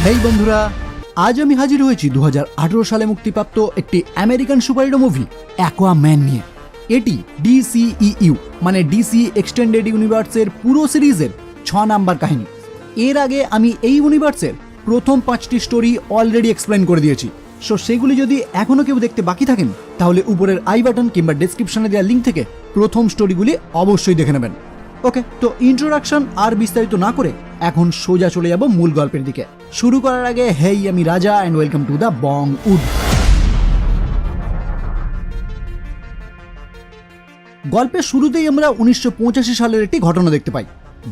হেই বন্ধুরা, আজ আমি হাজির হয়েছি 2018 সালে মুক্তিপ্রাপ্ত একটি আমেরিকান সুপারহিরো মুভি অ্যাকুয়াম্যান নিয়ে। এটি ডিসিইউ মানে ডিসি এক্সটেন্ডেড ইউনিভার্সের পুরো সিরিজের 6 নাম্বার কাহিনী। এর আগে আমি এই ইউনিভার্সের প্রথম 5টি স্টোরি অলরেডি এক্সপ্লেন করে দিয়েছি। সো সেগুলি যদি এখনো কেউ দেখতে বাকি থাকেন তাহলে উপরের আই বাটন কিংবা ডেসক্রিপশনে দেওয়া লিঙ্ক থেকে প্রথম স্টোরিগুলি অবশ্যই দেখে নেবেন। ওকে, তো ইন্ট্রোডাকশন আর বিস্তারিত না করে এখন সোজা চলে যাব মূল গল্পের দিকে। শুরু করার আগে হেই, আমি Raja and welcome to the Bong wood. গল্পের শুরুতেই আমরা 1985 সালের একটি ঘটনা দেখতে পাই,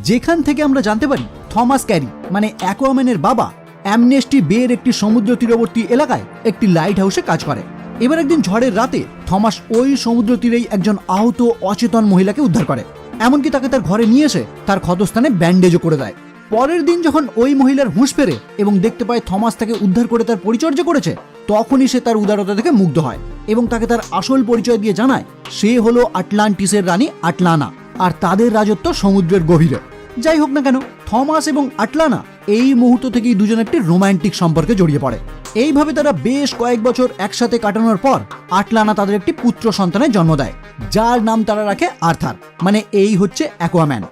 যেখান থেকে আমরা জানতে পারি থমাস ক্যারি মানে অ্যাকুয়াম্যানের বাবা অ্যামনেস্টি বের একটি সমুদ্র তীরবর্তী এলাকায় একটি লাইট হাউসে কাজ করে। এবার একদিন ঝড়ের রাতে থমাস ওই সমুদ্র তীরেই একজন আহত অচেতন মহিলাকে উদ্ধার করে, এমনকি তাকে তার ঘরে নিয়ে এসে তার ক্ষতস্থানে ব্যান্ডেজও করে দেয়। পরের দিন যখন ওই মহিলার হুঁশ ফেরে এবং দেখতে পায় থমাস তাকে উদ্ধার করে তার পরিচর্যা করেছে, তখনই সে তার উদারতা থেকে মুগ্ধ হয় এবং তাকে তার আসল পরিচয় দিয়ে জানায় সে হলো আটলান্টিসের রানী আটলানা আর তাদের রাজত্ব সমুদ্রের গভীরে। যাই হোক না কেন, থমাস এবং আটলানা এই মুহূর্ত থেকেই দুজন একটি রোমান্টিক সম্পর্কে জড়িয়ে পড়ে। এইভাবে তারা বেশ কয়েক বছর একসাথে কাটানোর পর আটলানা তাদের একটি পুত্র সন্তানের জন্ম দেয়, যার নাম তারা রাখে আর্থার, মানে এই হচ্ছে অ্যাকুয়াম্যান।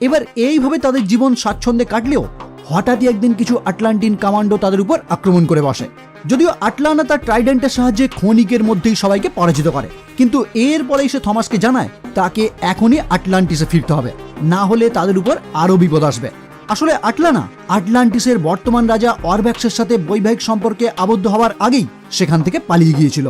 এবার এইভাবে তাদের জীবন স্বাচ্ছন্দ্যে কাটলেও হঠাৎই একদিন কিছু আটলান্টিন কমান্ডো তাদের উপর আক্রমণ করে বসে। যদিও আটলানা তার ট্রাইডেন্টের সাহায্যে ক্ষণিকের মধ্যেই সবাইকে পরাজিত করে, কিন্তু এরপরেই সে থমাসকে জানায় তাকে এখনই আটলান্টিসে ফিরতে হবে, না হলে তাদের উপর আরো বিপদ আসবে। আসলে আটলানা আটলান্টিসের বর্তমান রাজা অরব্যাক্সের সাথে বৈবাহিক সম্পর্কে আবদ্ধ হওয়ার আগেই সেখান থেকে পালিয়ে গিয়েছিল,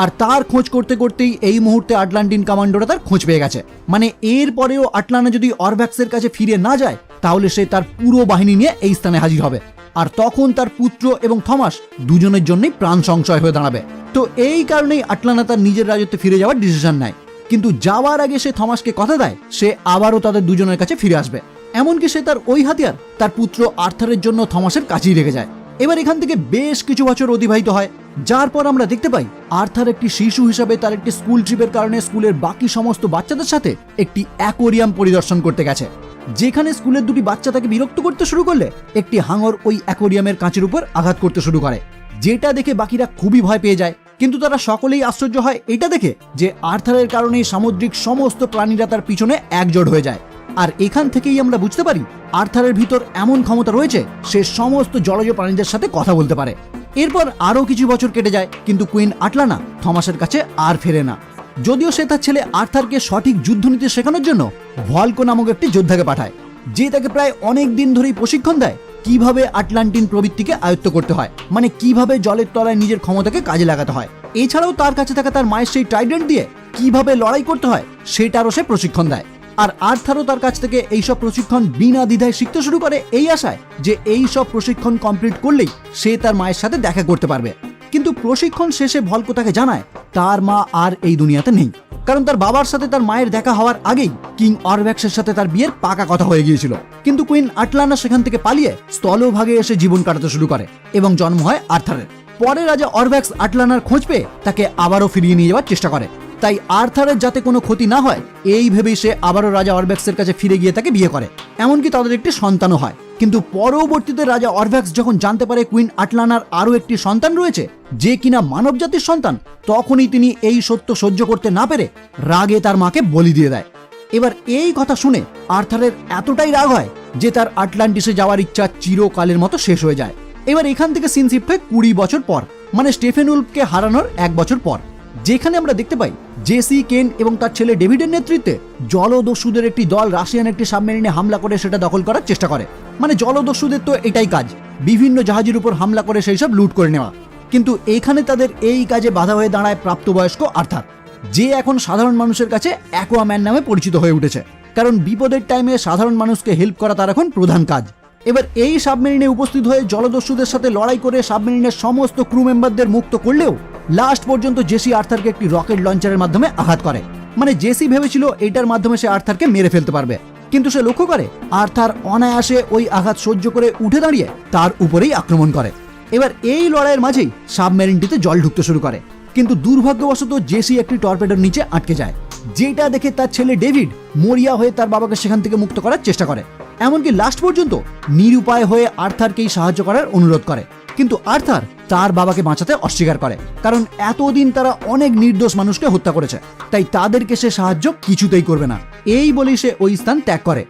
আর তার খোঁজ করতে করতেই এই মুহূর্তে আটলান্টিন কমান্ডোরা তার খোঁজ পেয়ে গেছে। মানে এর পরেও আটলানা যদি অরব্যাক্সের কাছে ফিরে না যায় তাহলে সে তার পুরো বাহিনী নিয়ে এই স্থানে হাজির হবে, আর তখন তার পুত্র এবং থমাস দুজনের জন্যই প্রাণ সংশয় হয়ে দাঁড়াবে। তো এই কারণেই আটলানা তার নিজের রাজত্বে ফিরে যাওয়ার ডিসিশন নেয়, কিন্তু যাওয়ার আগে সে থমাসকে কথা দেয় সে আবারও তাদের দুজনের কাছে ফিরে আসবে। এমনকি সে তার ওই হাতিয়ার তার পুত্র আর্থারের জন্য থমাসের কাছেই রেখে যায়। এবার এখান থেকে বেশ কিছু বছর অতিবাহিত হয়, যার পর আমরা দেখতে পাই আর্থার একটি শিশু হিসাবে তার একটি স্কুল ট্রিপের কারণে স্কুলের বাকি সমস্ত বাচ্চাদের সাথে একটি অ্যাকোয়ারিয়াম পরিদর্শন করতে গেছে, যেখানে স্কুলের দুটি বাচ্চা তাকে বিরক্ত করতে শুরু করলে একটি হাঙর ওই অ্যাকোয়ারিয়ামের কাঁচের উপর আঘাত করতে শুরু করে, যেটা দেখে বাকিরা খুবই ভয় পেয়ে যায়। কিন্তু তারা সকলেই আশ্চর্য হয় এটা দেখে যে আর্থারের কারণেই সামুদ্রিক সমস্ত প্রাণীরা তার পিছনে একজোট হয়ে যায়। আর এখান থেকেই আমরা বুঝতে পারি আর্থারের ভিতর এমন ক্ষমতা রয়েছে সে সমস্ত জলজ প্রাণীদের সাথে কথা বলতে পারে। এরপর আরও কিছু বছর কেটে যায়, কিন্তু কুইন আটলানা থমাসের কাছে আর ফেরে না, যদিও সে তার ছেলে আর্থারকে সঠিক যুদ্ধনীতি শেখানোর জন্য ভলকো নামক একটি যোদ্ধাকে পাঠায়, যে তাকে প্রায় অনেক দিন ধরেই প্রশিক্ষণ দেয় কিভাবে আটলান্টিন প্রবৃত্তিকে আয়ত্ত করতে হয়, মানে কিভাবে জলের তলায় নিজের ক্ষমতাকে কাজে লাগাতে হয়। এছাড়াও তার কাছে থাকা তার মায়ের সেই ট্রাইডেন্ট দিয়ে কিভাবে লড়াই করতে হয় সেটারও সে প্রশিক্ষণ দেয়। আর আর্থারও তার কাছ থেকে এইসব প্রশিক্ষণ বিনা দ্বিধায় শিখতে শুরু করে এই আশায় যে এই সব প্রশিক্ষণ কমপ্লিট করলেই সে তার মায়ের সাথে দেখা করতে পারবে। কিন্তু প্রশিক্ষণ শেষে ভলকো তাকে জানায় তার মা আর এই দুনিয়াতে নেই, কারণ তার বাবার সাথে তার মায়ের দেখা হওয়ার আগেই কিং অরব্যাক্সের সাথে তার বিয়ের পাকা কথা হয়ে গিয়েছিল। কিন্তু কুইন আটলানা সেখান থেকে পালিয়ে স্থলভাগে এসে জীবন কাটাতে শুরু করে এবং জন্ম হয় আর্থারের। পরে রাজা অরব্যাক্স আটলানার খোঁজ পেয়ে তাকে আবারও ফিরিয়ে নিয়ে যাওয়ার চেষ্টা করে, তাই আর্থারের যাতে কোনো ক্ষতি না হয় এই ভেবেই সে আবারও রাজা অরব্যাক্সের কাছে ফিরে গিয়ে তাকে বিয়ে করে, এমনকি তাদের একটি সন্তানও হয়। কিন্তু পরবর্তীতে রাজা অরব্যাক্স যখন জানতে পারে কুইন আটলানার আরও একটি সন্তান রয়েছে যে কিনা মানব জাতির সন্তান, তখনই তিনি এই সত্য সহ্য করতে না পেরে রাগে তার মাকে বলি দিয়ে দেয়। এবার এই কথা শুনে আর্থারের এতটাই রাগ হয় যে তার আটলান্টিসে যাওয়ার ইচ্ছা চিরকালের মতো শেষ হয়ে যায়। এবার এখান থেকে সিন শিফট হয় 20 বছর পর, মানে স্টেফেন উলফকে হারানোর 1 বছর পর, যেখানে আমরা দেখতে পাই জেসি কেন এবং তার ছেলে ডেভিডের নেতৃত্বে জলদস্যুদের একটি দল রাশিয়ান একটি সাবমেরিনে হামলা করে সেটা দখল করার চেষ্টা করে। মানে জলদস্যুদের তো এটাই কাজ, বিভিন্ন জাহাজের উপর হামলা করে সেই সব লুট করে নেওয়া। কিন্তু এখানে তাদের এই কাজে বাধা হয়ে দাঁড়ায় প্রাপ্তবয়স্ক আর্থার, যে এখন সাধারণ মানুষের কাছে অ্যাকুয়াম্যান নামে পরিচিত হয়ে উঠেছে, কারণ বিপদের টাইমে সাধারণ মানুষকে হেল্প করা তার এখন প্রধান কাজ। এবার এই সাবমেরিনে উপস্থিত হয়ে জলদস্যুদের সাথে লড়াই করে সাবমেরিনের সমস্ত ক্রু মেম্বারদের মুক্ত করলেও লাস্ট পর্যন্ত জেসি আর্থারকে একটি রকেট লঞ্চারের মাধ্যমে আঘাত করে। মানে জেসি ভেবেছিল এটার মাধ্যমে সে আর্থারকে মেরে ফেলতে পারবে, কিন্তু সে লক্ষ্য করে আর্থার অনায়াসে ওই আঘাত সহ্য করে উঠে দাঁড়িয়ে তার উপরেই আক্রমণ করে। এবার এই লড়াইয়ের মাঝেই সাবমেরিনটিতে জল ঢুকতে শুরু করে, কিন্তু দুর্ভাগ্যবশত জেসি একটি টর্পেডোর নিচে আটকে যায়, যেটা দেখে তার ছেলে ডেভিড মরিয়া হয়ে তার বাবাকে সেখান থেকে মুক্ত করার চেষ্টা করে। এমনকি লাস্ট পর্যন্ত নিরুপায় হয়ে আর্থারকেই সাহায্য করার অনুরোধ করে। কিন্তু আর্থার তার বাবাকে বাঁচাতে অস্বীকার করে, কারণ এতদিন তারা অনেক নির্দোষ মানুষকে হত্যা করেছে, তাই তাদেরকে সে সাহায্য কিছুতেই করবে না। এই বলেই সে ওই স্থান ত্যাগ করে।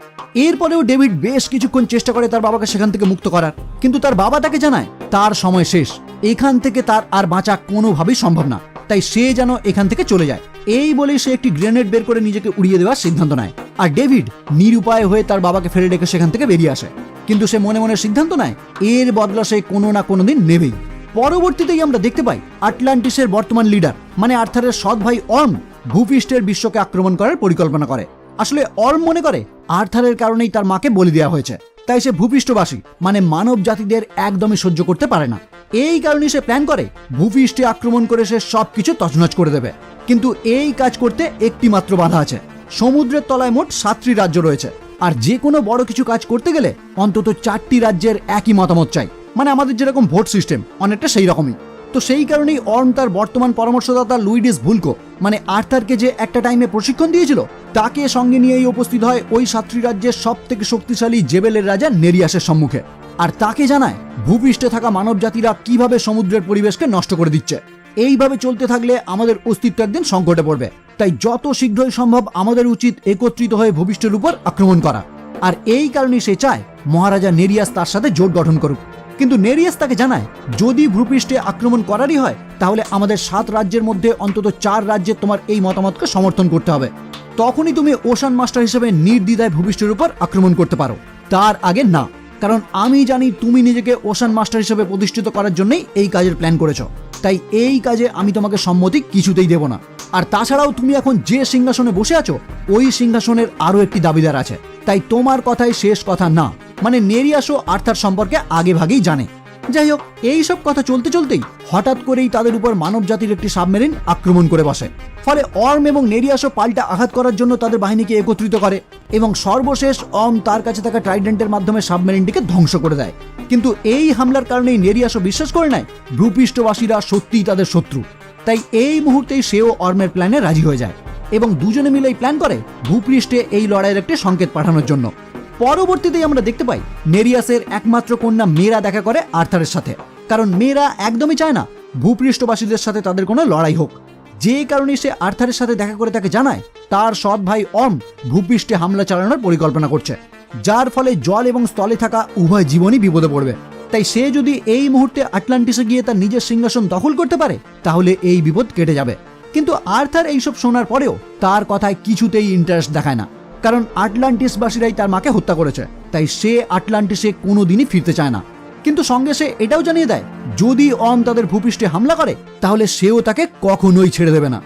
এরপরেও ডেভিড বেশ কিছুক্ষণ চেষ্টা করে তার বাবাকে সেখান থেকে মুক্ত করার, কিন্তু তার বাবা তাকে জানায় তার সময় শেষ, এখান থেকে তার আর বাঁচা কোনোভাবেই সম্ভব না, তাই সে যেন এখান থেকে চলে যায়। এই বলেই সে একটি গ্রেনেড বের করে নিজেকে উড়িয়ে দেওয়ার সিদ্ধান্ত নেয়। আর ডেভিড নিরুপায় হয়ে তার বাবাকে ফেলে রেখে সেখান থেকে বেরিয়ে আসে, কিন্তু সে মনে মনে সিদ্ধান্ত নেয় এর বদলা সে কোনো না কোনো দিন নেবেই। পরবর্তীতেই আমরা দেখতে পাই আটলান্টিসের বর্তমান লিডার মানে আর্থারের সৎ ভাই অর্ম ভূপৃষ্ঠের বিশ্বকে আক্রমণ করার পরিকল্পনা করে। আসলে অর্ম মনে করে আর্থারের কারণেই তার মাকে বলি দেওয়া হয়েছে, তাই সে ভূপৃষ্ঠবাসী মানে মানব জাতিদের একদমই সহ্য করতে পারে না। এই কারণে সে প্ল্যান করে ভূপৃষ্ঠে আক্রমণ করে সে সবকিছু তছনছ করে দেবে। কিন্তু এই কাজ করতে একটি মাত্র বাধা আছে, সমুদ্রের তলায় মোট 7টি রাজ্য রয়েছে, আর যে কোনো বড় কিছু কাজ করতে গেলে অন্তত 4টি রাজ্যের একই মতামত চাই, মানে আমাদের যেরকম ভোট সিস্টেম অনেকটা সেই রকমই। তো সেই কারণেই অর্ম তার বর্তমান পরামর্শদাতা লুইডিস ভুলকো মানে আর্থারকে যে একটা টাইমে প্রশিক্ষণ দিয়েছিল তাকে সঙ্গে নিয়েই উপস্থিত হয় ওই 7টি রাজ্যের সব থেকে শক্তিশালী জেবেলের রাজা নেরিয়াসের সম্মুখে, আর তাকে জানায় ভূপৃষ্ঠে থাকা মানব জাতিরা কিভাবে সমুদ্রের পরিবেশকে নষ্ট করে দিচ্ছে। এইভাবে চলতে থাকলে আমাদের অস্তিত্ব একদিন সংকটে পড়বে, তাই যত শীঘ্রই সম্ভব আমাদের উচিত একত্রিত হয়ে ভূপৃষ্ঠের উপর আক্রমণ করা। আর এই কারণে সে চায় মহারাজা নেরিয়াস তার সাথে জোট গঠন করুক। কিন্তু নেরিয়াস তাকে জানায় যদি ভূপৃষ্ঠে আক্রমণ করারই হয় তাহলে আমাদের 7 রাজ্যের মধ্যে অন্তত 4 রাজ্যে তোমার এই মতামতকে সমর্থন করতে হবে, তখনই তুমি ওশান মাস্টার হিসেবে নির্দ্বিধায় ভূপৃষ্ঠের উপর আক্রমণ করতে পারো, তার আগে না, কারণ আমি জানি তুমি নিজেকে ওশান মাস্টার হিসেবে প্রতিষ্ঠিত করার জন্যই এই কাজের প্ল্যান করেছো, তাই এই কাজে আমি তোমাকে সম্মতি কিছুতেই দেব না। আর তাছাড়াও তুমি এখন যে সিংহাসনে বসে আছো ওই সিংহাসনের আরো একটি দাবিদার আছে, তাই তোমার কথাই শেষ কথা না। মানে নেরিয়াসও আর্থার সম্পর্কে আগে ভাগেই জানে। যাই হোক, এইসব কথা চলতে চলতেই হঠাৎ করেই তাদের উপর মানব জাতির একটি সাবমেরিন আক্রমণ করে বসে। ফলে অর্ম এবং নেরিয়াসও পাল্টা আঘাত করার জন্য তাদের বাহিনীকে একত্রিত করে এবং সর্বশেষ অর্ম তার কাছে থাকা ট্রাইডেন্টের মাধ্যমে সাবমেরিনটিকে ধ্বংস করে দেয়। কিন্তু এই হামলার কারণেই নেরিয়াসও বিশ্বাস করে নেয় ভূপৃষ্ঠবাসীরা সত্যিই তাদের শত্রু, তাই এই মুহূর্তেই সেও অর্মের প্ল্যানে রাজি হয়ে যায় এবং দুজনে মিলেই প্ল্যান করে ভূপৃষ্ঠে এই লড়াইয়ের একটি সংকেত পাঠানোর জন্য। পরবর্তীতেই আমরা দেখতে পাই নেরিয়াসের একমাত্র কন্যা মেরা দেখা করে আর্থারের সাথে, কারণ মেরা একদমই চায় না ভূপৃষ্ঠবাসীদের সাথে তাদের কোনো লড়াই হোক। যে কারণে সে আর্থারের সাথে দেখা করে তাকে জানায় তার সৎ ভাই অর্ম ভূপৃষ্ঠে হামলা চালানোর পরিকল্পনা করছে, যার ফলে জল এবং স্থলে থাকা উভয় জীবনই বিপদে পড়বে। তাই সে যদি এই মুহূর্তে আটলান্টিসে গিয়ে তার নিজের সিংহাসন দখল করতে পারে তাহলে এই বিপদ কেটে যাবে। কিন্তু আর্থার এইসব শোনার পরেও তার কথায় কিছুতেই ইন্টারেস্ট দেখায় না, কারণ আটলান্টিসবাসীরাই তার মাকে হত্যা করেছে, তাই সে আটলান্টিসে কোনোদিনই ফিরতে চায় না। কিন্তু সঙ্গে সে এটাও জানিয়ে দেয় যদি অর্ম তাদের ভূপৃষ্ঠে হামলা করে তাহলে সেও তাকে কখনোই ছেড়ে দেবে না।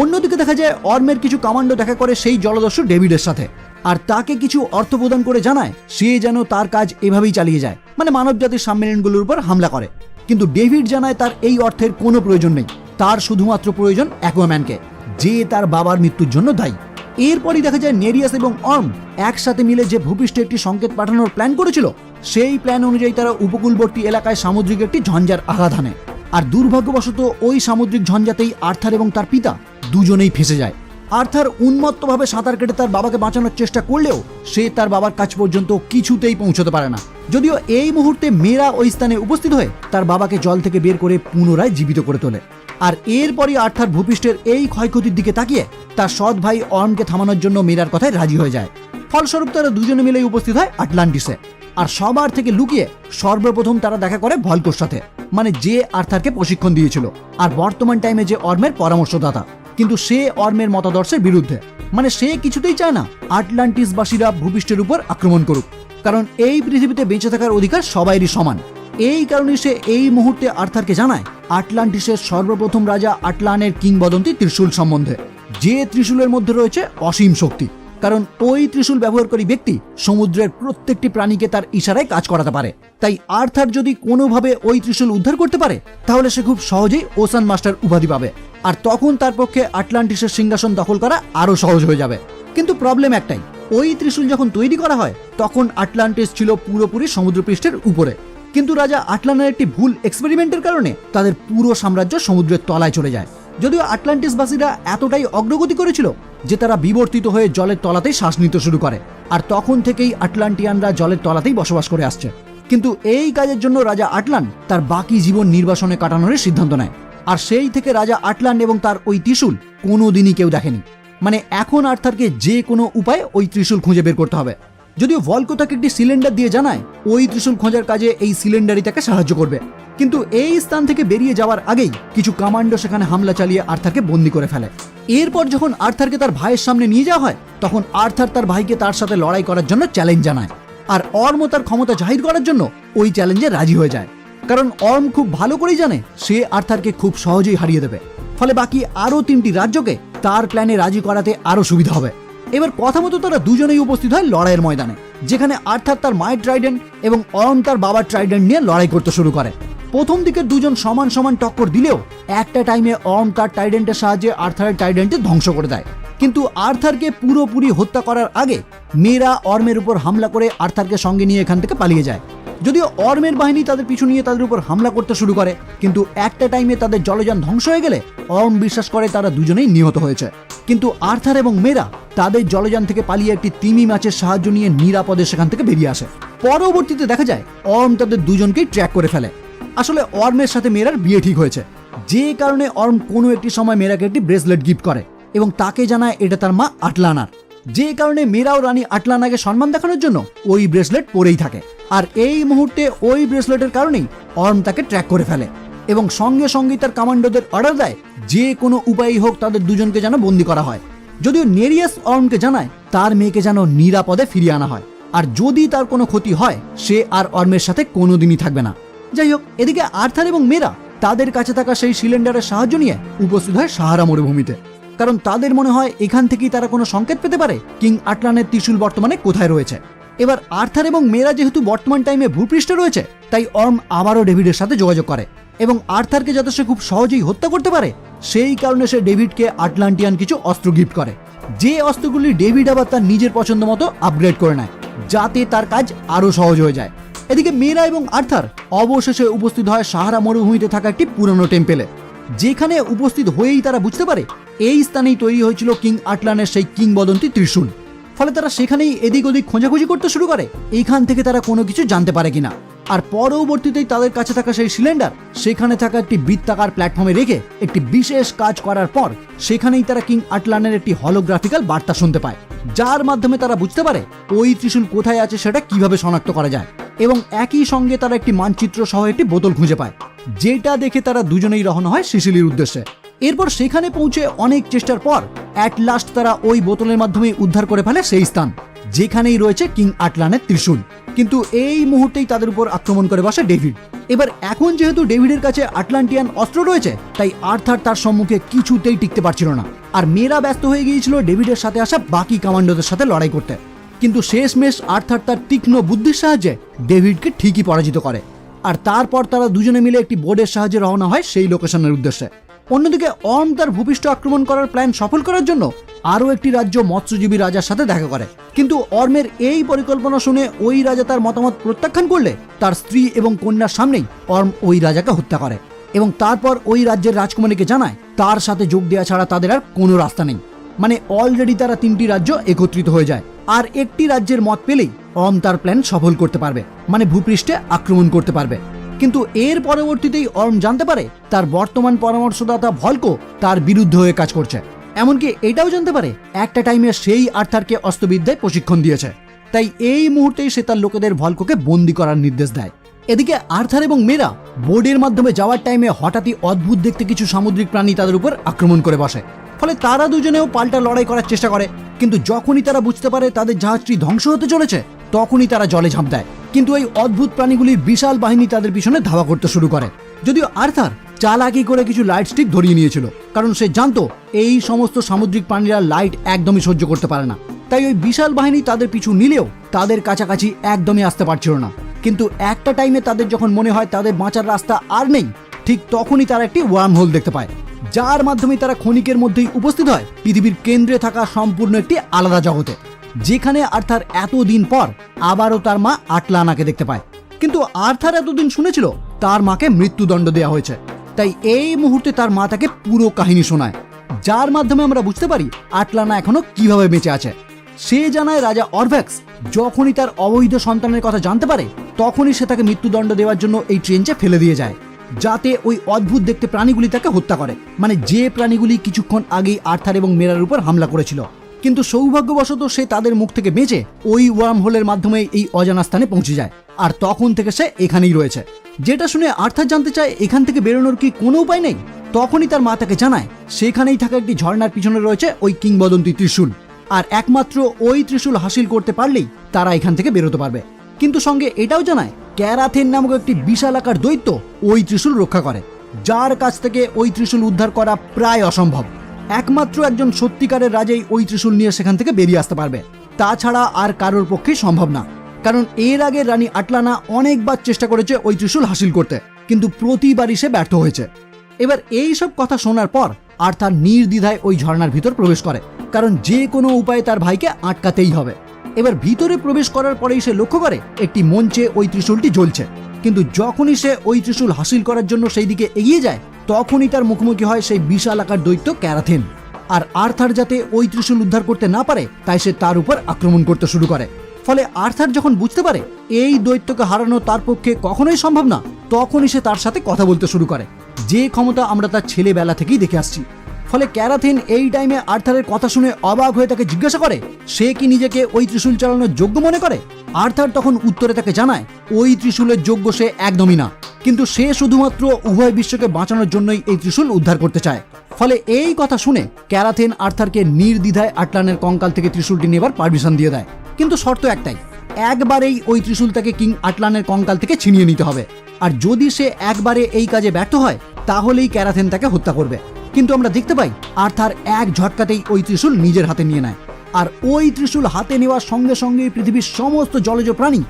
অন্যদিকে দেখা যায় অর্মের কিছু কমান্ডো দেখা করে সেই জলদস্যু ডেভিডের সাথে, আর তাকে কিছু অর্থ প্রদান করে জানায় সে যেন তার কাজ এভাবেই চালিয়ে যায়, মানে মানব জাতির সাবমেরিনগুলোর উপর হামলা করে। কিন্তু ডেভিড জানায় তার এই অর্থের কোনো প্রয়োজন নেই, তার শুধুমাত্র প্রয়োজন অ্যাকুয়াম্যানকে, যে তার বাবার মৃত্যুর জন্য দায়ী। এরপরই দেখা যায় নেরিয়াস এবং অর্ম একসাথে মিলে যে ভূপৃষ্ঠে একটি সংকেত পাঠানোর প্ল্যান করেছিল সেই প্ল্যান অনুযায়ী তারা উপকূলবর্তী এলাকায় সামুদ্রিক একটি ঝঞ্ঝার আঘাত হানে, আর দুর্ভাগ্যবশত ওই সামুদ্রিক ঝঞ্ঝাতেই আর্থার এবং তার পিতা দুজনেই ফেঁসে যায়। আর্থার উন্মত্তভাবে সাঁতার কেটে তার বাবাকে বাঁচানোর চেষ্টা করলেও সে তার বাবার কাছ পর্যন্ত কিছুতেই পৌঁছতে পারে না, যদিও এই মুহূর্তে মেরা ওই স্থানে উপস্থিত হয়ে তার বাবাকে জল থেকে বের করে পুনরায় জীবিত করে তোলে। আর এরপরই আর্থার ভূপৃষ্ঠের এই ক্ষয়ক্ষতির দিকে তাকিয়ে তার সৎ ভাই অর্মকে থামানোর জন্য মেরার কথায় রাজি হয়ে যায়। ফলস্বরূপ তারা দুজনে মিলেই উপস্থিত হয় আটলান্টিসে, আর সবার থেকে লুকিয়ে সর্বপ্রথম তারা দেখা করে ভলকোর সাথে, মানে যে আর্থারকে প্রশিক্ষণ দিয়েছিল আর বর্তমান টাইমে যে অর্মের পরামর্শদাতা। কিন্তু সে অর্মের মতাদর্শের বিরুদ্ধে, মানে সে কিছুতেই চায় না আটলান্টিসবাসীরা ভূপৃষ্ঠের উপর আক্রমণ করুক, কারণ এই পৃথিবীতে বেঁচে থাকার অধিকার সবাইরই সমান। এই কারণে সে এই মুহূর্তে আর্থারকে জানায় আটলান্টিসের সর্বপ্রথম রাজা আটলানের কিংবদন্তি ত্রিশূল সম্বন্ধে, যে ত্রিশূলের মধ্যে রয়েছে অসীম শক্তি, কারণ ওই ত্রিশূল ব্যবহারকারী ব্যক্তি সমুদ্রের প্রত্যেকটি প্রাণীকে তার ইশারায় কাজ করাতে পারে। তাই আর্থার যদি কোনোভাবে ওই ত্রিশূল উদ্ধার করতে পারে তাহলে সে খুব সহজেই ওশান মাস্টার উপাধি পাবে, আর তখন তার পক্ষে আটলান্টিসের সিংহাসন দখল করা আরো সহজ হয়ে যাবে। কিন্তু প্রবলেম একটাই, ওই ত্রিশূল যখন তৈরি করা হয় তখন আটলান্টিস ছিল পুরোপুরি সমুদ্রপৃষ্ঠের উপরে, কিন্তু রাজা আটলানের একটি ভুল এক্সপেরিমেন্টের কারণে তাদের পুরো সাম্রাজ্য সমুদ্রের তলায় চলে যায়। যদিও আটলান্টিসবাসীরা এতটাই অগ্রগতি করেছিল যে তারা বিবর্তিত হয়ে জলের তলাতেই শ্বাস নিতে শুরু করে, আর তখন থেকেই আটলান্টিয়ানরা জলের তলাতেই বসবাস করে আসছে। কিন্তু এই কাজের জন্য রাজা আটলান তার বাকি জীবন নির্বাসনে কাটানোর সিদ্ধান্ত নেয়। আর সেই থেকে রাজা আটলান এবং তার ওই ত্রিশূল কোনোদিনই কেউ দেখেনি। মানে এখন আর্থারকে যে কোনো উপায়ে ওই ত্রিশূল খুঁজে বের করতে হবে। যদিও ভল্কো তাকে একটি সিলিন্ডার দিয়ে জানায় ওই ত্রিশূল খোঁজার কাজে এই সিলিন্ডারই তাকে সাহায্য করবে। কিন্তু এই স্থান থেকে বেরিয়ে যাওয়ার আগেই কিছু কমান্ডো সেখানে হামলা চালিয়ে আর্থারকে বন্দী করে ফেলে। এরপর যখন আর্থারকে তার ভাইয়ের সামনে নিয়ে যাওয়া হয় তখন আর্থার তার ভাইকে তার সাথে লড়াই করার জন্য চ্যালেঞ্জ জানায়। আর অর্ম তার ক্ষমতা জাহির করার জন্য ওই চ্যালেঞ্জে রাজি হয়ে যায়, কারণ অর্ম খুব ভালো করেই জানে সে আর্থারকে খুব সহজেই হারিয়ে দেবে। ফলে বাকি আরও 3টি রাজ্যকে তার প্ল্যানে রাজি করাতে আরও সুবিধা হবে। এবার কথা মতো তারা দুজনেই উপস্থিত হয় লড়াইয়ের ময়দানে, যেখানে আর্থার তার মায়ের ট্রাইডেন্ট এবং অর্ম তার বাবার ট্রাইডেন্ট নিয়ে লড়াই করতে শুরু করে। প্রথম দিকে দুজন সমান সমান টক্কর দিলেও একটা টাইমে অর্ম তার ট্রাইডেন্টের সাহায্যে আর্থারের ট্রাইডেন্টে ধ্বংস করে দেয়। কিন্তু আর্থারকে পুরোপুরি হত্যা করার আগে মেয়েরা অর্মের উপর হামলা করে আর্থারকে সঙ্গে নিয়ে এখান থেকে পালিয়ে যায়। যদিও অর্মের বাহিনী তাদের পিছু নিয়ে তাদের উপর হামলা করতে শুরু করে, কিন্তু একটা টাইমে তাদের জলযান ধ্বংস হয়ে গেলে অর্ম বিশ্বাস করে তারা দুজনেই নিহত হয়েছে। কিন্তু আর্থার এবং মেয়েরা তাদের জলযান থেকে পালিয়ে একটি তিমি মাছের সাহায্য নিয়ে নিরাপদে সেখান থেকে বেরিয়ে আসে। পরবর্তীতে দেখা যায় অর্ম তাদের দুজনকেই ট্র্যাক করে ফেলে। আসলে অর্মের সাথে মেয়েরার বিয়ে ঠিক হয়েছে, যে কারণে অর্ম কোনো একটি সময় মেয়েরাকে একটি ব্রেসলেট গিফট করে এবং তাকে জানায় এটা তার মা আটলানার, যে কারণে মেয়েরাও রানী আটলানাকে সম্মান দেখানোর জন্য ওই ব্রেসলেট পরেই থাকে। আর এই মুহূর্তে ওই ব্রেসলেটের কারণেই অর্ম তাকে ট্র্যাক করে ফেলে এবং সঙ্গে সঙ্গেই তার কমান্ডোদের অর্ডার দেয় যে কোনো উপায়ই হোক তাদের দুজনকে যেন বন্দী করা হয়। যদিও নেরিয়াস অর্মকে জানায় তার মেয়েকে যেন নিরাপদে ফিরিয়ে আনা হয়, আর যদি তার কোনো ক্ষতি হয় সে আর অর্মের সাথে কোনোদিনই থাকবে না। যাই হোক, এদিকে আর্থার এবং মেয়েরা তাদের কাছে থাকা সেই সিলিন্ডারের সাহায্য নিয়ে উপস্থিত হয় সাহারা মরুভূমিতে, কারণ তাদের মনে হয় এখান থেকেই তারা কোনো সংকেত পেতে পারে কিং আটলানের ত্রিশূল বর্তমানে কোথায় রয়েছে। এবার আর্থার এবং মেয়েরা যেহেতু বর্তমান টাইমে ভূপৃষ্ঠে রয়েছে, তাই অর্ম আবারও ডেভিডের সাথে যোগাযোগ করে এবং আর্থারকে যাতে সে খুব সহজেই হত্যা করতে পারে সেই কারণে সে ডেভিডকে আটলান্টিয়ান কিছু অস্ত্র গিফট করে, যে অস্ত্রগুলি ডেভিড আবার তার নিজের পছন্দ মতো আপগ্রেড করে নেয় যাতে তার কাজ আরও সহজ হয়ে যায়। এদিকে মেয়েরা এবং আর্থার অবশেষে উপস্থিত হয় সাহারা মরুভূমিতে থাকা একটি পুরনো টেম্পেলে, যেখানে উপস্থিত হয়েই তারা বুঝতে পারে এই স্থানেই তৈরি হয়েছিল কিং আটলানের সেই কিংবদন্তি ত্রিশূল। ফলে তারা সেখানেই এদিক ওদিক খোঁজাখুঁজি করতে শুরু করে এইখান থেকে তারা কোনো কিছু জানতে পারে কিনা। আর পরবর্তীতেই তাদের কাছে থাকা সেই সিলিন্ডার সেখানে থাকা একটি বৃত্তাকার প্ল্যাটফর্মে রেখে একটি বিশেষ কাজ করার পর সেখানেই তারা কিং আটলানের একটি হলোগ্রাফিক্যাল বার্তা শুনতে পায়, যার মাধ্যমে তারা বুঝতে পারে ওই ত্রিশূল কোথায় আছে সেটা কিভাবে শনাক্ত করা যায়। এবং একই সঙ্গে তারা একটি মানচিত্র সহ একটি বোতল খুঁজে পায়, যেটা দেখে তারা দুজনেই রওনা হয় সিসিলির উদ্দেশ্যে। এরপর সেখানে পৌঁছে অনেক চেষ্টার পর অ্যাট লাস্ট তারা ওই বোতলের মাধ্যমে উদ্ধার করে ফেলে সেই স্থান যেখানেই রয়েছে কিং আটলানের ত্রিশূল। কিন্তু এই মুহূর্তেই তাদের উপর আক্রমণ করে বসে ডেভিড। এবার এখন যেহেতু ডেভিডের কাছে আটলান্টিয়ান অস্ত্র রয়েছে, তাই আর্থার তার সম্মুখে কিছুতেই টিকতে পারছিল না, আর মেয়েরা ব্যস্ত হয়ে গিয়েছিল ডেভিডের সাথে আসা বাকি কমান্ডোদের সাথে লড়াই করতে। কিন্তু শেষমেশ আর্থার তার তীক্ষ্ণ বুদ্ধির সাহায্যে ডেভিডকে ঠিকই পরাজিত করে, আর তারপর তারা দুজনে মিলে একটি বোর্ডের সাহায্যে রওনা হয় সেই লোকেশনের উদ্দেশ্যে। অন্যদিকে অর্ম তার ভূপৃষ্ঠ আক্রমণ করার প্ল্যান সফল করার জন্য আরও একটি রাজ্য মৎস্যজীবী রাজার সাথে দেখা করে, কিন্তু অর্মের এই পরিকল্পনা শুনে ওই রাজা তার মতামত প্রত্যাখ্যান করলে তার স্ত্রী এবং কন্যার সামনেই অর্ম ওই রাজাকে হত্যা করে এবং তারপর ওই রাজ্যের রাজকুমারীকে জানায় তার সাথে যোগ দেওয়া ছাড়া তাদের আর কোনো রাস্তা নেই। মানে অলরেডি তারা 3টি রাজ্য একত্রিত হয়ে যায়, আর একটি রাজ্যের মত পেলেই অর্ম তার প্ল্যান সফল করতে পারবে, মানে ভূপৃষ্ঠে আক্রমণ করতে পারবে। কিন্তু এর পরবর্তীতেই অর্ম জানতে পারে তার বর্তমান পরামর্শদাতা ভল্কো তার বিরুদ্ধে হয়ে কাজ করছে। এমনকি এটাও জানতে পারে একটা টাইমে সেই আর্থারকে অস্ত্রবিদ্যায় প্রশিক্ষণ দিয়েছে, তাই এই মুহূর্তেই সে তার লোকেদের ভল্কোকে বন্দী করার নির্দেশ দেয়। এদিকে আর্থার এবং মেয়েরা বোর্ডের মাধ্যমে যাওয়ার টাইমে হঠাৎই অদ্ভুত দেখতে কিছু সামুদ্রিক প্রাণী তাদের উপর আক্রমণ করে বসে। ফলে তারা দুজনেও পাল্টা লড়াই করার চেষ্টা করে, কিন্তু যখনই তারা বুঝতে পারে তাদের জাহাজটি ধ্বংস হতে চলেছে তখনই তারা জলে ঝাঁপ দেয়। কিন্তু এই অদ্ভুত প্রাণীগুলির বিশাল বাহিনী তাদের পিছনে ধাওয়া করতে শুরু করে। যদিও আর্থার চালাকি করে কিছু লাইট স্টিক ধরিয়ে নিয়েছিল, কারণ সে জানতো এই সমস্ত সামুদ্রিক প্রাণীরা লাইট একদমই সহ্য করতে পারে না, তাই ওই বিশাল বাহিনী তাদের পিছু নিলেও তাদের কাছাকাছি একদমই আসতে পারছিল না। কিন্তু একটা টাইমে তাদের যখন মনে হয় তাদের বাঁচার রাস্তা আর নেই, ঠিক তখনই তারা একটি ওয়ার্ম হোল দেখতে পায়, যার মাধ্যমে তারা ক্ষণিকের মধ্যেই উপস্থিত হয় পৃথিবীর কেন্দ্রে থাকা সম্পূর্ণ একটি আলাদা জগতে, যেখানে আর্থার এতদিন পর আবারও তার মা আটলানাকে দেখতে পায়। কিন্তু আর্থার এতদিন শুনেছিল তার মাকে মৃত্যুদণ্ড দেওয়া হয়েছে, তাই এই মুহূর্তে তার মা তাকে পুরো কাহিনী শোনায়, যার মাধ্যমে আমরা বুঝতে পারি আটলানা এখনো কিভাবে বেঁচে আছে। সে জানায় রাজা অরভ্যাক্স যখনই তার অবৈধ সন্তানের কথা জানতে পারে তখনই সে তাকে মৃত্যুদণ্ড দেওয়ার জন্য এই ট্রেঞ্চে ফেলে দিয়ে যায়, যাতে ওই অদ্ভুত দেখতে প্রাণীগুলি তাকে হত্যা করে, মানে যে প্রাণীগুলি কিছুক্ষণ আগেই আর্থার এবং মেরার উপর হামলা করেছিল। কিন্তু সৌভাগ্যবশত সে তাদের মুখ থেকে বেঁচে ওই ওয়ার্ম হোলের মাধ্যমে এই অজানা স্থানে পৌঁছে যায়, আর তখন থেকে সে এখানেই রয়েছে। যেটা শুনে আর্থার জানতে চায় এখান থেকে বেরোনোর কি কোনো উপায় নেই। তখনই তার মা তাকে জানায় সেখানেই থাকা একটি ঝর্ণার পিছনে রয়েছে ওই কিংবদন্তি ত্রিশূল, আর একমাত্র ওই ত্রিশূল হাসিল করতে পারলেই তারা এখান থেকে বেরোতে পারবে। কিন্তু সঙ্গে এটাও জানায় ক্যারাথেন নামক একটি বিশাল আকার দৈত্য ওই ত্রিশূল রক্ষা করে, যার কাছ থেকে ওই ত্রিশূল উদ্ধার করা প্রায় অসম্ভব। একমাত্র একজন সত্যিকারের রাজাই ওই ত্রিশূল নিয়ে সেখান থেকে বেরিয়ে আসতে পারবে, তাছাড়া আর কারোর পক্ষে সম্ভব না। কারণ এর আগে রানী আটলানা অনেকবার চেষ্টা করেছে ওই ত্রিশূল হাসিল করতে, কিন্তু প্রতিবারই সে ব্যর্থ হয়েছে। এবার এই সব কথা শোনার পর আর্থার নির্দ্বিধায় ওই ঝর্ণার ভিতর প্রবেশ করে, কারণ যে কোনো উপায়ে তার ভাইকে আটকাতেই হবে। এবার ভিতরে প্রবেশ করার পরেই সে লক্ষ্য করে একটি মঞ্চে ওই ত্রিশূলটি জ্বলছে, কিন্তু যখনই সে ওই ত্রিশূল হাসিল করার জন্য সেই দিকে এগিয়ে যায় তখনই তার মুখোমুখি হয় সেই বিশাল আকার দৈত্য ক্যারাথেন। আর আর্থার যাতে ওই ত্রিশূল উদ্ধার করতে না পারে তাই সে তার উপর আক্রমণ করতে শুরু করে। ফলে আর্থার যখন বুঝতে পারে এই দৈত্যকে হারানো তার পক্ষে কখনোই সম্ভব না, তখনই সে তার সাথে কথা বলতে শুরু করে, যে ক্ষমতা আমরা তার ছেলেবেলা থেকেই দেখে আসছি। ফলে ক্যারাথেন এই টাইমে আর্থারের কথা শুনে অবাক হয়ে তাকে জিজ্ঞাসা করে সে কি নিজেকে ওই ত্রিশূল চালানোর যোগ্য মনে করে। আর্থার তখন উত্তরে তাকে জানায় ওই ত্রিশূলের যোগ্য সে একদমই না, কিন্তু সে শুধুমাত্র উভয় বিশ্বকে বাঁচানোর জন্যই এই ত্রিশূল উদ্ধার করতে চায়। ফলে এই কথা শুনে ক্যারাথেন আর্থারকে নির্দ্বিধায় আটলানের কঙ্কাল থেকে ত্রিশূলটি নেবার পারমিশন দিয়ে দেয়, কিন্তু শর্ত একটাই, একবারেই ওই ত্রিশূল তাকে কিং আটলানের কঙ্কাল থেকে ছিনিয়ে নিতে হবে, আর যদি সে একবারে এই কাজে ব্যর্থ হয় তাহলেই ক্যারাথেন তাকে হত্যা করবে। কিন্তু আমরা দেখতে পাই আর্থার এক ঝটকাতেই ওই ত্রিশূল নিজের হাতে নিয়ে নেয়, আর ওই ত্রিশূল হাতে নেওয়ার সঙ্গে সঙ্গে পৃথিবীর সমস্ত জলজ প্রাণী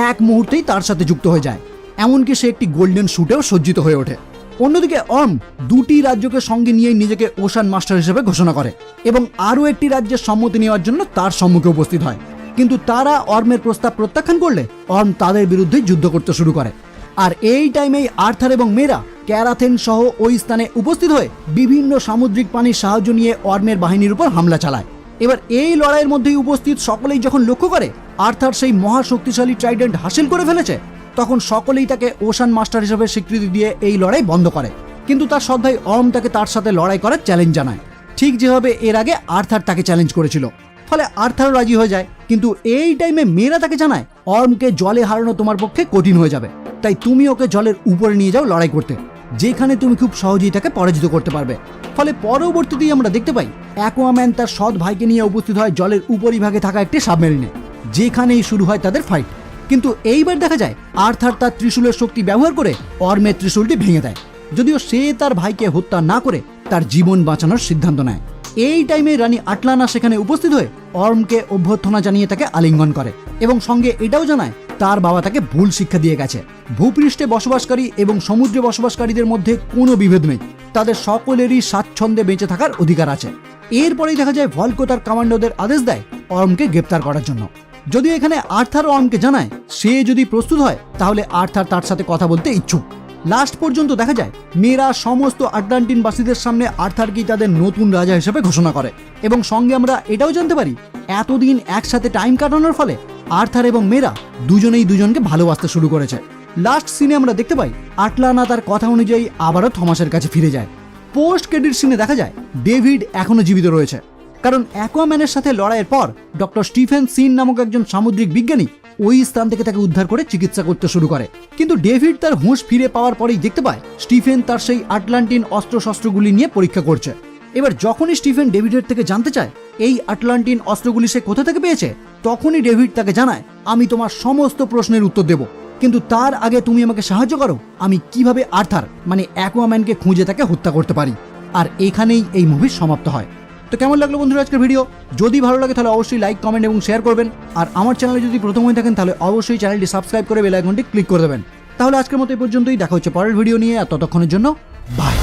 এক মুহূর্তেই তার সাথে যুক্ত হয়ে যায়, এমনকি সে একটি গোল্ডেন স্যুটেও সজ্জিত হয়ে ওঠে। অন্যদিকে অর্ম দুটি রাজ্যকে সঙ্গে নিয়ে নিজেকে ওশান মাস্টার হিসেবে ঘোষণা করে এবং আরও একটি রাজ্যের সম্মতি নেওয়ার জন্য তার সম্মুখে উপস্থিত হয়, কিন্তু তারা অর্মের প্রস্তাব প্রত্যাখ্যান করলে অর্ম তাদের বিরুদ্ধে যুদ্ধ করতে শুরু করে। আর এই টাইমেই আর্থার এবং মেরা ক্যারাথেন সহ ওই স্থানে উপস্থিত হয়ে বিভিন্ন সামুদ্রিক প্রাণীর সাহায্য নিয়ে অর্মের বাহিনীর উপর হামলা চালায়। এবার এই লড়াইয়ের মধ্যেই উপস্থিত সকলেই যখন লক্ষ্য করে আর্থার সেই মহাশক্তিশালী ট্রাইডেন্ট হাসিল করে ফেলেছে, তখন সকলেই তাকে ওশান মাস্টার হিসেবে স্বীকৃতি দিয়ে এই লড়াই বন্ধ করে। কিন্তু তার সৎ ভাই অর্ম তাকে তার সাথে লড়াই করার চ্যালেঞ্জ জানায়, ঠিক যেভাবে এর আগে আর্থার তাকে চ্যালেঞ্জ করেছিল। ফলে আর্থারও রাজি হয়ে যায়, কিন্তু এই টাইমে মেয়েরা তাকে জানায় অর্মকে জলে হারানো তোমার পক্ষে কঠিন হয়ে যাবে, তাই তুমি ওকে জলের উপরে নিয়ে যাও লড়াই করতে, যেখানে তুমি খুব সহজেই তাকে পরাজিত করতে পারবে। ফলে পরবর্তীতেই আমরা দেখতে পাই অ্যাকোয়াম্যান তার সৎ ভাইকে নিয়ে উপস্থিত হয় জলের উপরিভাগে থাকা একটি সাবমেরিনে, যেখানেই শুরু হয় তাদের ফাইট। কিন্তু এইবার দেখা যায় আর্থার তার ত্রিশূলের শক্তি ব্যবহার করে অর্মের ত্রিশূলটি ভেঙে দেয়, যদিও সে তার ভাইকে হত্যা না করে তার জীবন বাঁচানোর সিদ্ধান্ত নেয়। এই টাইমে রানী আটলানা সেখানে উপস্থিত হয়ে অর্মকে অভ্যর্থনা জানিয়ে তাকে আলিঙ্গন করে এবং সঙ্গে এটাও জানায় তার বাবা তাকে ভুল শিক্ষা দিয়ে গেছে, ভূপৃষ্ঠে বসবাসকারী এবং সমুদ্রে বসবাসকারীদের মধ্যে কোনো বিভেদ নেই, তাদের সকলেরই স্বাচ্ছন্দ্যে বেঁচে থাকার অধিকার আছে। এরপরেই দেখা যায় ভলকো তার কমান্ডোদের আদেশ দেয় অর্মকে গ্রেপ্তার করার জন্য, যদিও এখানে আর্থার অর্মকে জানায় সে যদি প্রস্তুত হয় তাহলে আর্থার তার সাথে কথা বলতে ইচ্ছুক। লাস্ট পর্যন্ত দেখা যায় মেয়েরা সমস্ত আটলান্টিন বাসীদের সামনে আর্থারকেই তাদের নতুন রাজা হিসেবে ঘোষণা করে এবং সঙ্গে আমরা এটাও জানতে পারি এতদিন একসাথে টাইম কাটানোর ফলে আর্থার এবং মেয়েরা দুজনেই দুজনকে ভালোবাসতে শুরু করেছে। লাস্ট সিনে আমরা দেখতে পাই আটলানা তার কথা অনুযায়ী আবারও থমাসের কাছে ফিরে যায়। পোস্ট ক্রেডিট সিনে দেখা যায় ডেভিড এখনো জীবিত রয়েছে, কারণ অ্যাকোয়াম্যানের সাথে লড়াইয়ের পর ডক্টর স্টিফেন সিন নামক একজন সামুদ্রিক বিজ্ঞানী ওই স্থান থেকে তাকে উদ্ধার করে চিকিৎসা করতে শুরু করে। কিন্তু ডেভিড তার হুঁশ ফিরে পাওয়ার পরেই দেখতে পায় স্টিফেন তার সেই আটলান্টিন অস্ত্রশস্ত্রগুলি নিয়ে পরীক্ষা করছে। এবার যখনই স্টিফেন ডেভিডের থেকে জানতে চায় এই আটলান্টিন অস্ত্রগুলি সে কোথা থেকে পেয়েছে, তখনই ডেভিড তাকে জানায় আমি তোমার সমস্ত প্রশ্নের উত্তর দেব, কিন্তু তার আগে তুমি আমাকে সাহায্য করো আমি কিভাবে আর্থার মানে অ্যাকোয়াম্যানকে খুঁজে তাকে হত্যা করতে পারি। আর এখানেই এই মুভি সমাপ্ত হয়। তো কেমন লাগলো বন্ধুরা আজকের ভিডিও? যদি ভালো লাগে তাহলে অবশ্যই লাইক, কমেন্ট এবং শেয়ার করবেন। আর আমার চ্যানেলে যদি প্রথম হয়ে থাকেন তাহলে অবশ্যই চ্যানেলটি সাবস্ক্রাইব করে বেল আইকনটি ক্লিক করে দেবেন। তাহলে আজকের মতো এই পর্যন্তই, দেখা হচ্ছে পরের ভিডিও নিয়ে, আর ততক্ষণের জন্য বাই।